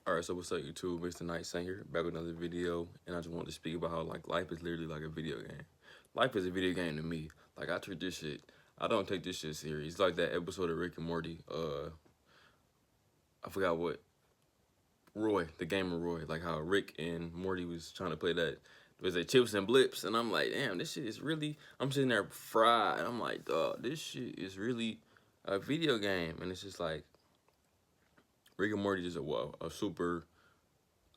Alright, so what's up YouTube? Mr. Night Saint here, back with another video, and I just wanted to speak about how like life is literally like a video game. Life is a video game to me. Like I treat this shit, I don't take this shit serious. It's like that episode of Rick and Morty, I forgot what, Roy, the gamer Roy, like how Rick and Morty was trying to play that, was it Chips and Blips, and I'm like, damn, this shit is really, I'm sitting there fried, I'm like, dog, this shit is really a video game, and it's just like, Rick and Morty is a super,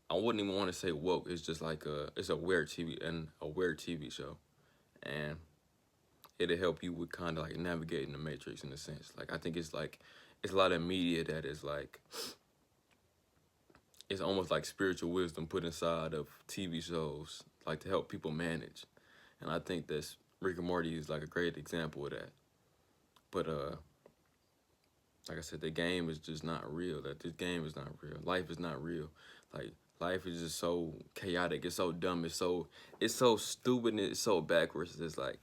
I wouldn't even want to say woke. It's just like it's a weird TV and a weird TV show, and it'll help you with kind of like navigating the matrix in a sense. Like I think it's like it's a lot of media that is like it's almost like spiritual wisdom put inside of TV shows, like to help people manage. And I think that's Rick and Morty is like a great example of that. But like I said, the game is just not real. That this game is not real. Life is not real. Like life is just so chaotic. It's so dumb. It's so stupid. And it's so backwards. It's like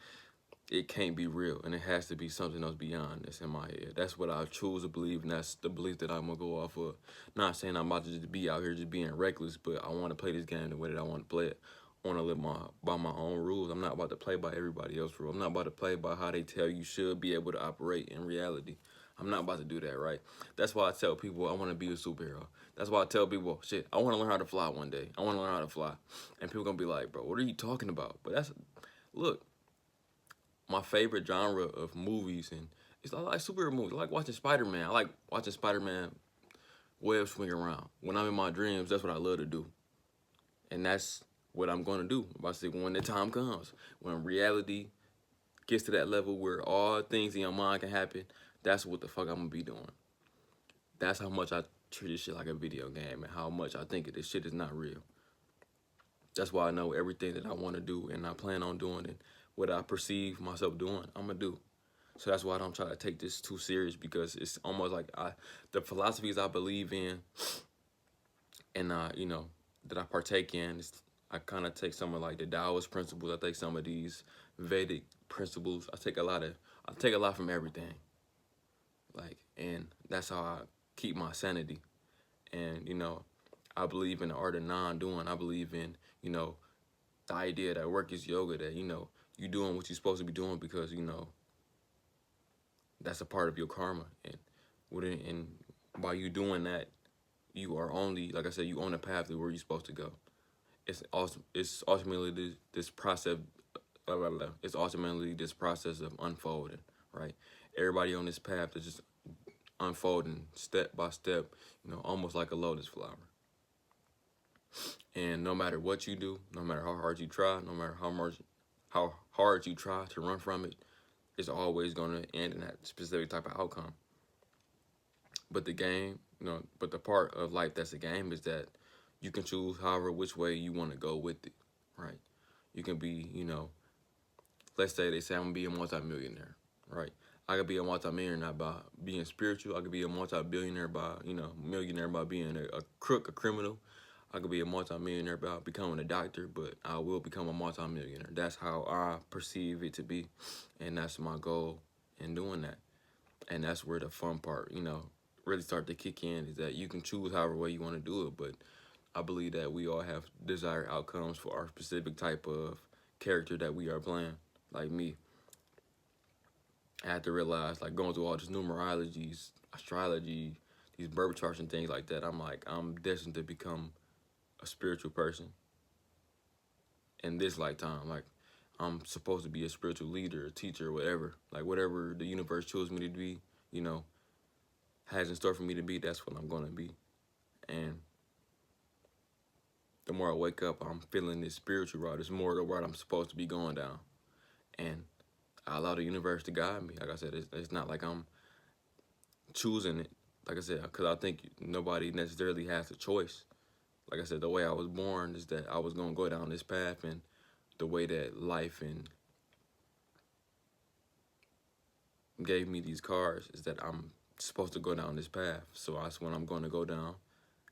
it can't be real, and it has to be something else beyond this in my head. That's what I choose to believe, and that's the belief that I'm gonna go off of. Not saying I'm about to just be out here just being reckless, but I want to play this game the way that I want to play it. I want to live by my own rules. I'm not about to play by everybody else's rules. I'm not about to play by how they tell you should be able to operate in reality. I'm not about to do that, right? That's why I tell people I want to be a superhero. That's why I tell people, shit, I want to learn how to fly one day. I want to learn how to fly. And people gonna be like, bro, what are you talking about? But that's, look, my favorite genre of movies, and it's I like superhero movies. I like watching Spider-Man. I like watching Spider-Man web swing around. When I'm in my dreams, that's what I love to do. And that's what I'm gonna do. I say when the time comes, when reality gets to that level where all things in your mind can happen, that's what the fuck I'm gonna be doing. That's how much I treat this shit like a video game, and how much I think this shit is not real. That's why I know everything that I want to do, and I plan on doing it. What I perceive myself doing, I'm gonna do. So that's why I don't try to take this too serious, because it's almost like the philosophies I believe in, and you know, that I partake in. I kind of take some of like the Taoist principles. I take some of these Vedic principles. I take a lot from everything. Like, and that's how I keep my sanity. And you know, I believe in the art of non-doing. I believe in, you know, the idea that work is yoga. That, you know, you doing what you're supposed to be doing because, you know, that's a part of your karma. And by you doing that, you are only, like I said, you on the path to where you're supposed to go. It's awesome. It's ultimately this process. It's ultimately this process of unfolding, right? Everybody on this path is just unfolding step by step, you know, almost like a lotus flower. And no matter what you do, no matter how hard you try, no matter how hard you try to run from it, it's always going to end in that specific type of outcome. But the game, you know, but the part of life that's a game is that you can choose however which way you want to go with it, right? You can be, you know, let's say they say I'm gonna be a multimillionaire, right? I could be a multimillionaire not by being spiritual. I could be a multi-billionaire by, you know, millionaire by being a crook, a criminal. I could be a multimillionaire by becoming a doctor, but I will become a multimillionaire. That's how I perceive it to be, and that's my goal in doing that. And that's where the fun part, you know, really start to kick in, is that you can choose however way you want to do it, but I believe that we all have desired outcomes for our specific type of character that we are playing. Like me, I had to realize, like going through all this numerology, astrology, these birth charts and things like that, I'm like, I'm destined to become a spiritual person in this lifetime. Like, I'm supposed to be a spiritual leader, a teacher, whatever. Like, whatever the universe chose me to be, you know, has in store for me to be, that's what I'm going to be. And the more I wake up, I'm feeling this spiritual route. It's more the route I'm supposed to be going down. And I allow the universe to guide me. Like I said, it's not like I'm choosing it. Like I said, because I think nobody necessarily has a choice. Like I said, the way I was born is that I was going to go down this path, and the way that life and gave me these cards is that I'm supposed to go down this path. So that's when I'm going to go down.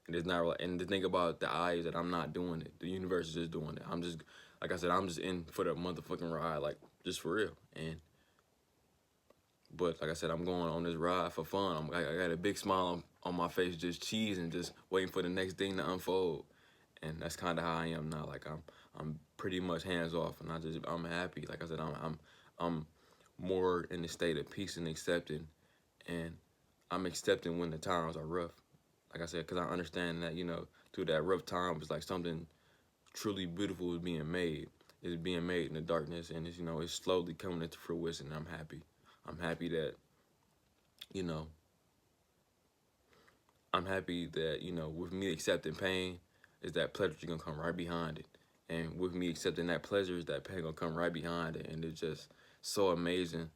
And it's not, and the thing about the eye is that I'm not doing it. The universe is just doing it. I'm just, like I said, I'm just in for the motherfucking ride, like just for real. But like I said, I'm going on this ride for fun. I got a big smile on my face, just cheesing, just waiting for the next thing to unfold. And that's kind of how I am now. Like I'm pretty much hands off, and I'm happy. Like I said, I'm more in the state of peace and accepting, and I'm accepting when the times are rough. Like I said, because I understand that, through that rough time, it's like something truly beautiful is being made. It's being made in the darkness, and it's slowly coming into fruition. And I'm happy. I'm happy that, you know, I'm happy that, with me accepting pain, is that pleasure gonna come right behind it. And with me accepting that pleasure, is that pain gonna come right behind it. And it's just so amazing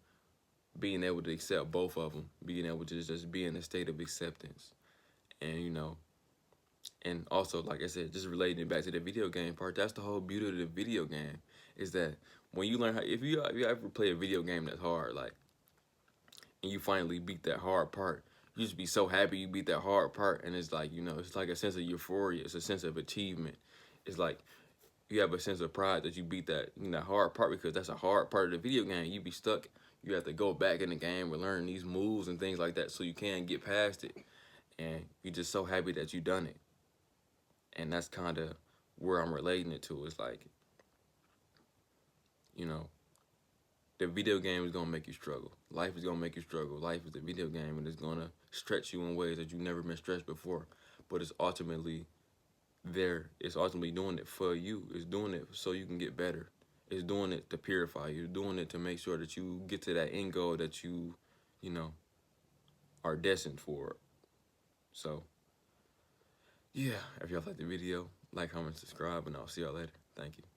being able to accept both of them, being able to just be in a state of acceptance. And, and also, like I said, just relating it back to the video game part, that's the whole beauty of the video game, is that when you learn how, if you ever play a video game that's hard, like, and you finally beat that hard part, you just be so happy you beat that hard part, and it's like, it's like a sense of euphoria, it's a sense of achievement. It's like you have a sense of pride that you beat that, that hard part, because that's a hard part of the video game. You be stuck, you have to go back in the game and learn these moves and things like that so you can get past it, and you're just so happy that you done it. And that's kind of where I'm relating it to. It's like, you know, the video game is going to make you struggle. Life is going to make you struggle. Life is a video game, and it's going to stretch you in ways that you've never been stretched before. But it's ultimately there. It's ultimately doing it for you. It's doing it so you can get better. It's doing it to purify you. It's doing it to make sure that you get to that end goal that you are destined for. So, yeah, if y'all like the video, like, comment, subscribe, and I'll see y'all later. Thank you.